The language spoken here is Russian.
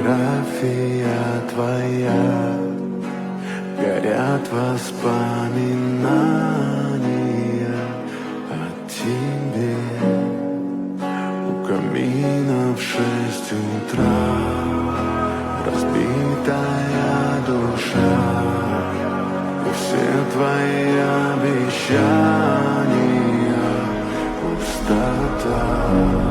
фотография твоя, горят воспоминания о тебе. У камина в 6 утра разбитая душа, и все твои обещания пустота.